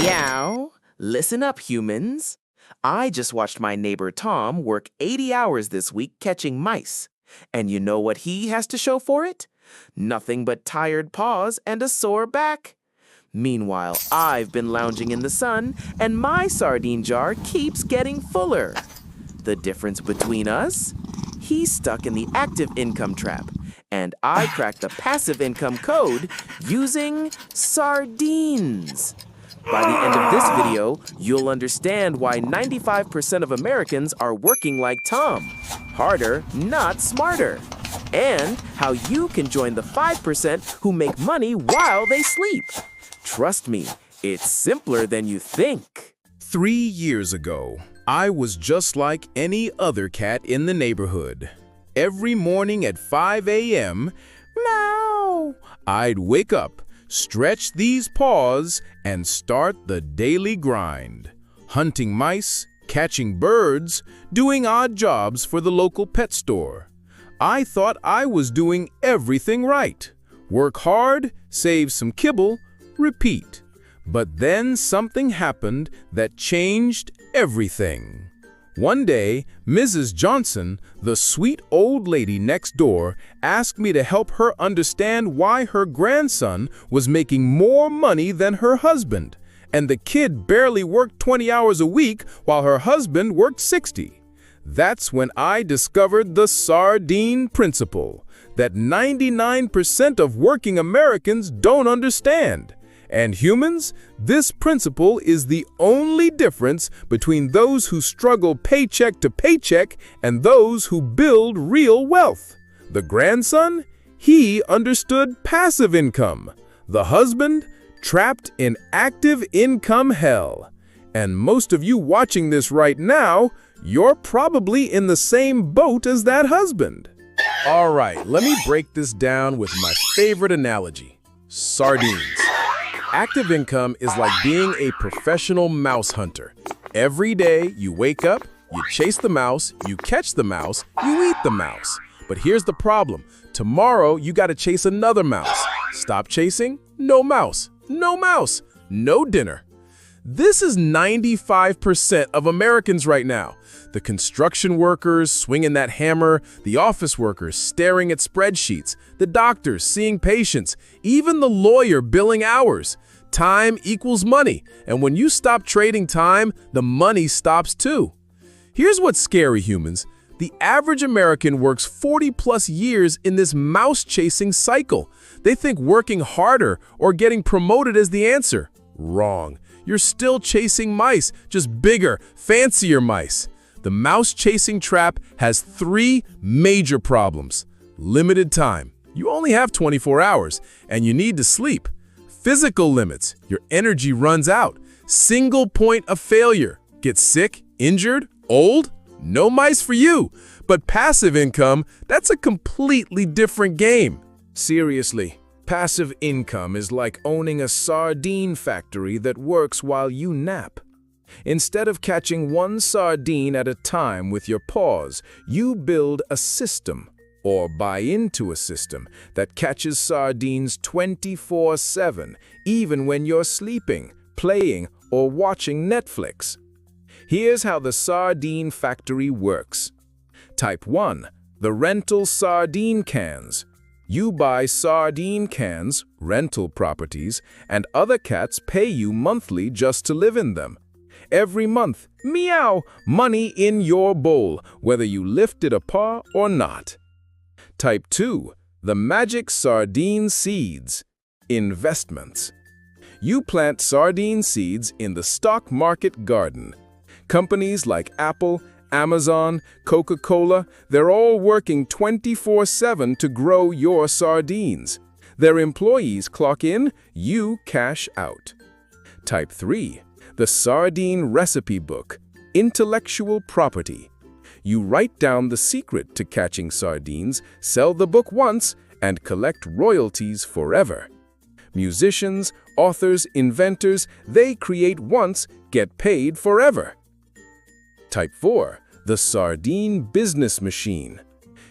Meow. Listen up, humans. I just watched my neighbor Tom work 80 hours this week catching mice. And you know what he has to show for it? Nothing but tired paws and a sore back. Meanwhile, I've been lounging in the sun, and my sardine jar keeps getting fuller. The difference between us? He's stuck in the active income trap, and I cracked the passive income code using sardines. By the end of this video, you'll understand why 95% of Americans are working like Tom. Harder, not smarter. And how you can join the 5% who make money while they sleep. Trust me, it's simpler than you think. 3 years ago, I was just like any other cat in the neighborhood. Every morning at 5 a.m., meow, I'd wake up, stretch these paws, and start the daily grind. Hunting mice, catching birds, doing odd jobs for the local pet store. I thought I was doing everything right. Work hard, save some kibble, repeat. But then something happened that changed everything. One day, Mrs. Johnson, the sweet old lady next door, asked me to help her understand why her grandson was making more money than her husband, and the kid barely worked 20 hours a week while her husband worked 60. That's when I discovered the sardine principle, that 99% of working Americans don't understand. And humans, this principle is the only difference between those who struggle paycheck to paycheck and those who build real wealth. The grandson, he understood passive income. The husband, trapped in active income hell. And most of you watching this right now, you're probably in the same boat as that husband. All right, let me break this down with my favorite analogy, sardines. Active income is like being a professional mouse hunter. Every day you wake up, you chase the mouse, you catch the mouse, you eat the mouse. But here's the problem. Tomorrow you gotta chase another mouse. Stop chasing, no mouse, no mouse, no dinner. This is 95% of Americans right now. The construction workers swinging that hammer, the office workers staring at spreadsheets, the doctors seeing patients, even the lawyer billing hours. Time equals money, and when you stop trading time, the money stops too. Here's what's scary, humans. The average American works 40+ years in this mouse-chasing cycle. They think working harder or getting promoted is the answer. Wrong. You're still chasing mice, just bigger, fancier mice. The mouse-chasing trap has 3 major problems. Limited time. You only have 24 hours, and you need to sleep. Physical limits. Your energy runs out. Single point of failure. Get sick, injured, old? No mice for you. But passive income, that's a completely different game. Seriously. Passive income is like owning a sardine factory that works while you nap. Instead of catching one sardine at a time with your paws, you build a system, or buy into a system, that catches sardines 24/7, even when you're sleeping, playing, or watching Netflix. Here's how the sardine factory works. Type 1. The rental sardine cans. You buy sardine cans, rental properties, and other cats pay you monthly just to live in them. Every month, meow, money in your bowl, whether you lifted a paw or not. Type 2. The magic sardine seeds. Investments. You plant sardine seeds in the stock market garden. Companies like Apple, Amazon, Coca-Cola, they're all working 24/7 to grow your sardines. Their employees clock in, you cash out. Type 3. The Sardine Recipe Book. Intellectual property. You write down the secret to catching sardines, sell the book once, and collect royalties forever. Musicians, authors, inventors, they create once, get paid forever. Type 4. The Sardine Business Machine.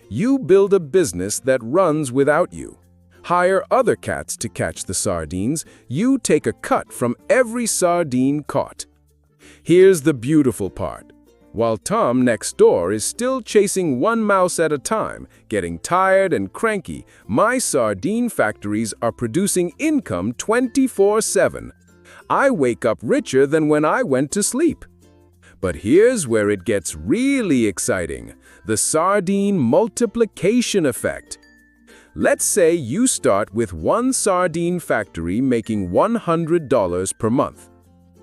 You build a business that runs without you. hire other cats to catch the sardines. You take a cut from every sardine caught. Here's the beautiful part. While Tom next door is still chasing one mouse at a time, getting tired and cranky, my sardine factories are producing income 24/7. I wake up richer than when I went to sleep. But here's where it gets really exciting: the sardine multiplication effect. Let's say you start with one sardine factory making $100 per month.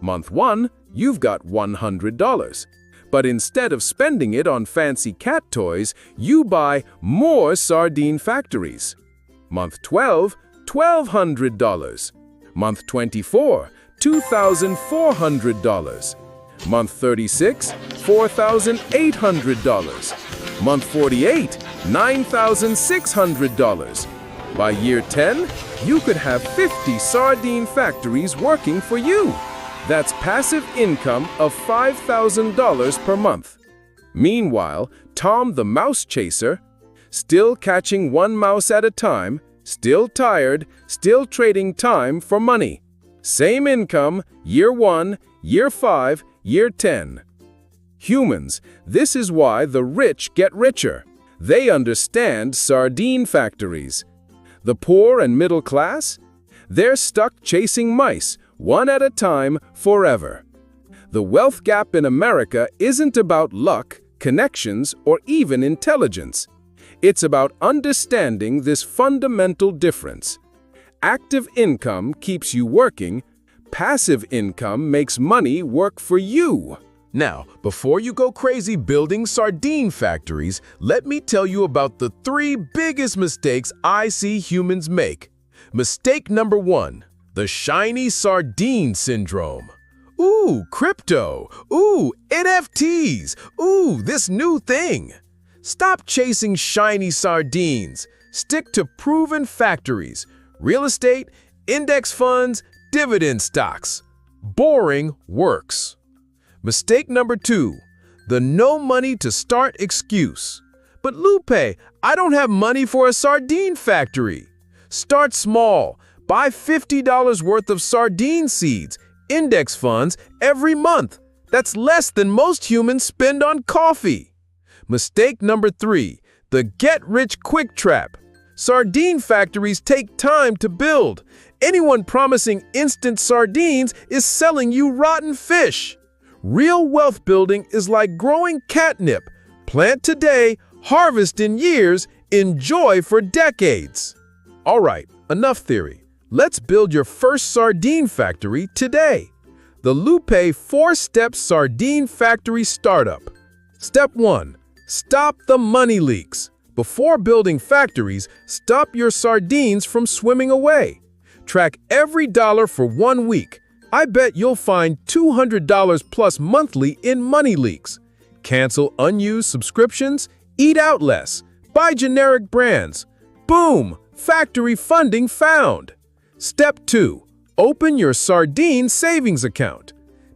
Month 1, you've got $100. But instead of spending it on fancy cat toys, you buy more sardine factories. Month 12, $1,200. Month 24, $2,400. Month 36, $4,800. Month 48, $9,600. By year 10, you could have 50 sardine factories working for you. That's passive income of $5,000 per month. Meanwhile, Tom the mouse chaser, still catching one mouse at a time, still tired, still trading time for money. Same income, year 1, year 5, year 10. Humans, this is why the rich get richer. They understand sardine factories. The poor and middle class? They're stuck chasing mice, one at a time, forever. The wealth gap in America isn't about luck, connections, or even intelligence. It's about understanding this fundamental difference. Active income keeps you working. Passive income makes money work for you. Now, before you go crazy building sardine factories, let me tell you about the 3 biggest mistakes I see humans make. Mistake number 1. The shiny sardine syndrome. Ooh, crypto. Ooh, NFTs. Ooh, this new thing. Stop chasing shiny sardines. Stick to proven factories. Real estate, index funds, dividend stocks. Boring works. Mistake number 2. The no money to start excuse. But Lupe, I don't have money for a sardine factory. Start small. Buy $50 worth of sardine seeds, index funds, every month. That's less than most humans spend on coffee. Mistake number 3. The get-rich-quick trap. Sardine factories take time to build. Anyone promising instant sardines is selling you rotten fish. Real wealth building is like growing catnip. Plant today, harvest in years, enjoy for decades. All right, enough theory. Let's build your first sardine factory today. The Lupe 4-step sardine factory startup. Step 1. Stop the money leaks. Before building factories, stop your sardines from swimming away. Track every dollar for 1 week. I bet you'll find $200 plus monthly in money leaks. Cancel unused subscriptions, eat out less, buy generic brands. Boom! Factory funding found. Step 2. Open your sardine savings account.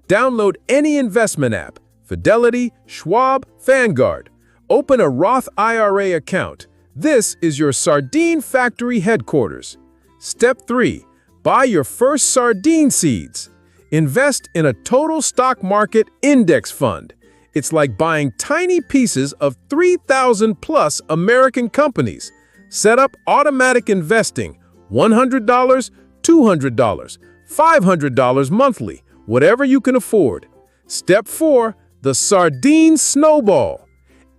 Download any investment app, Fidelity, Schwab, Vanguard. Open a Roth IRA account. This is your sardine factory headquarters. Step 3. Buy your first sardine seeds. Invest in a total stock market index fund. It's like buying tiny pieces of 3,000 plus American companies. Set up automatic investing. $100, $200, $500 monthly, whatever you can afford. Step 4. The sardine snowball.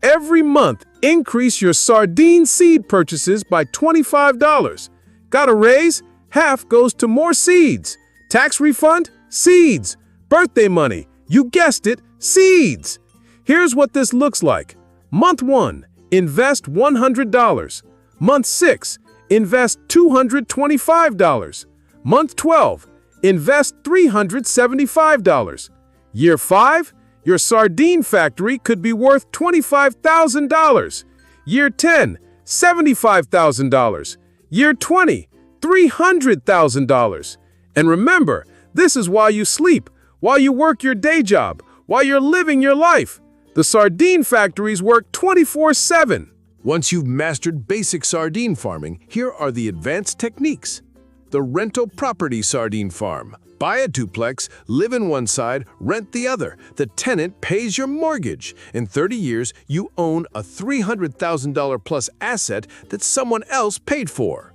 Every month, increase your sardine seed purchases by $25. Got a raise? Half goes to more seeds. Tax refund? Seeds. Birthday money? You guessed it, seeds. Here's what this looks like. Month 1, invest $100. Month 6, invest $225. Month 12, invest $375. Year 5, your sardine factory could be worth $25,000. Year 10, $75,000. Year 20, $300,000. And remember, this is while you sleep, while you work your day job, while you're living your life. The sardine factories work 24/7. Once you've mastered basic sardine farming, here are the advanced techniques. The rental property sardine farm. Buy a duplex, live in one side, rent the other. The tenant pays your mortgage. In 30 years, you own a $300,000 plus asset that someone else paid for.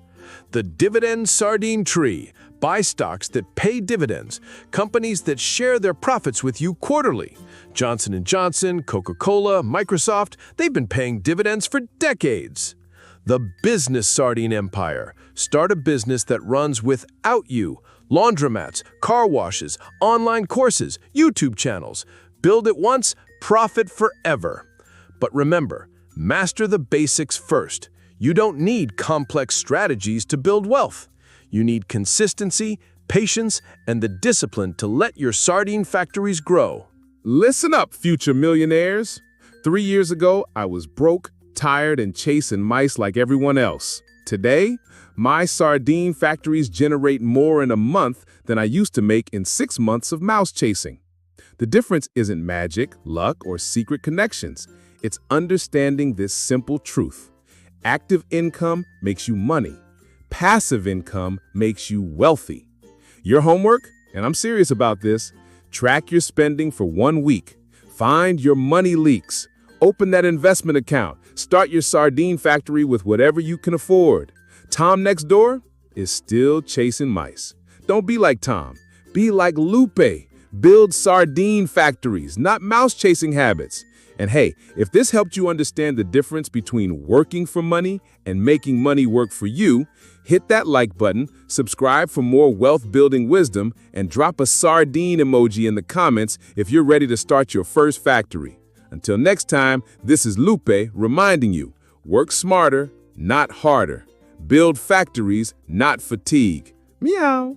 The dividend sardine tree. Buy stocks that pay dividends, companies that share their profits with you quarterly. Johnson & Johnson, Coca-Cola, Microsoft, they've been paying dividends for decades. The business sardine empire. Start a business that runs without you. Laundromats, car washes, online courses, YouTube channels. Build it once, profit forever. But remember, master the basics first. You don't need complex strategies to build wealth. You need consistency, patience, and the discipline to let your sardine factories grow. Listen up, future millionaires. 3 years ago, I was broke, tired, and chasing mice like everyone else. Today, my sardine factories generate more in a month than I used to make in 6 months of mouse chasing. The difference isn't magic, luck, or secret connections. It's understanding this simple truth. Active income makes you money. Passive income makes you wealthy. Your homework, and I'm serious about this, track your spending for 1 week. Find your money leaks. Open that investment account. Start your sardine factory with whatever you can afford. Tom next door is still chasing mice. Don't be like Tom. Be like Lupe. Build sardine factories, not mouse chasing habits. And hey, if this helped you understand the difference between working for money and making money work for you, hit that like button, subscribe for more wealth-building wisdom, and drop a sardine emoji in the comments if you're ready to start your first factory. Until next time, this is Lupe reminding you, work smarter, not harder. Build factories, not fatigue. Meow.